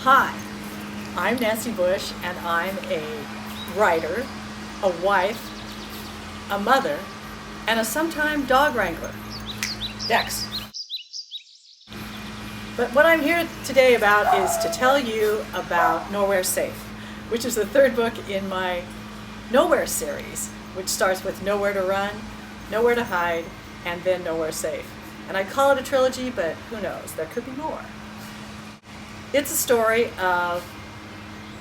Hi, I'm Nancy Bush, and I'm a writer, a wife, a mother, and a sometime dog wrangler. Dex. But what I'm here today about is to tell you about Nowhere Safe, which is the third book in my Nowhere series, which starts with Nowhere to Run, Nowhere to Hide, and then Nowhere Safe. And I call it a trilogy, but who knows, there could be more. It's a story of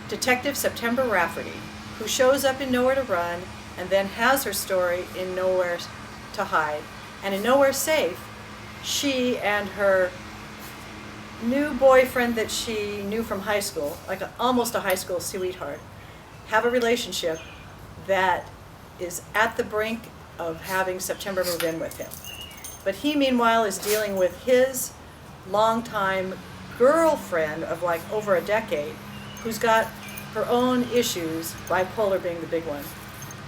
Detective September Rafferty, who shows up in Nowhere to Run and then has her story in Nowhere to Hide. And in Nowhere Safe, she and her new boyfriend that she knew from high school, like almost a high school sweetheart, have a relationship that is at the brink of having September move in with him. But he, meanwhile, is dealing with his longtime girlfriend of like over a decade, who's got her own issues, bipolar being the big one.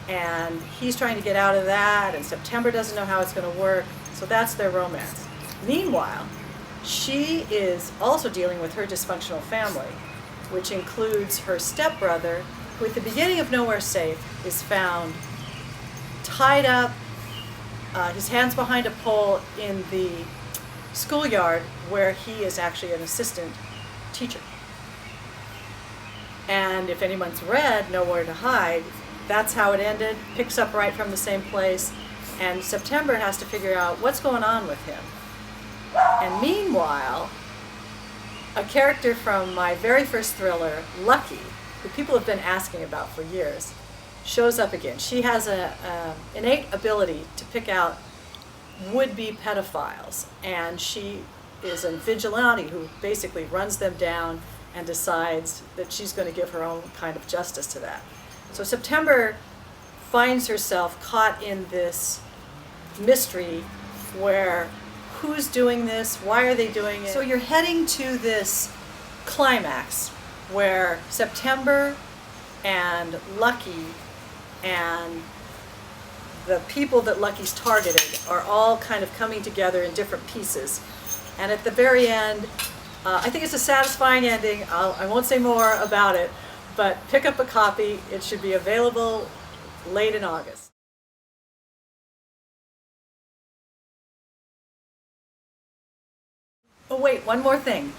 And he's trying to get out of that, and September doesn't know how it's going to work, so that's their romance. Meanwhile, she is also dealing with her dysfunctional family, which includes her stepbrother, who at the beginning of Nowhere Safe is found tied up, his hands behind a pole in the schoolyard where he is actually an assistant teacher. And if anyone's read Nowhere to Hide, that's how it ended, picks up right from the same place, and September has to figure out what's going on with him. And meanwhile, a character from my very first thriller, Lucky, who people have been asking about for years, shows up again. She has an innate ability to pick out would-be pedophiles, and she is a vigilante who basically runs them down and decides that she's going to give her own kind of justice to that. So September finds herself caught in this mystery where who's doing this, why are they doing it? So you're heading to this climax where September and Lucky and the people that Lucky's targeted are all kind of coming together in different pieces. And at the very end, I think it's a satisfying ending. I won't say more about it, but pick up a copy. It should be available late in August. Oh wait, one more thing.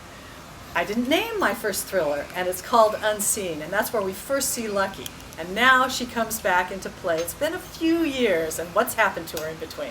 I didn't name my first thriller, and it's called Unseen, and that's where we first see Lucky. And now she comes back into play. It's been a few years, and what's happened to her in between?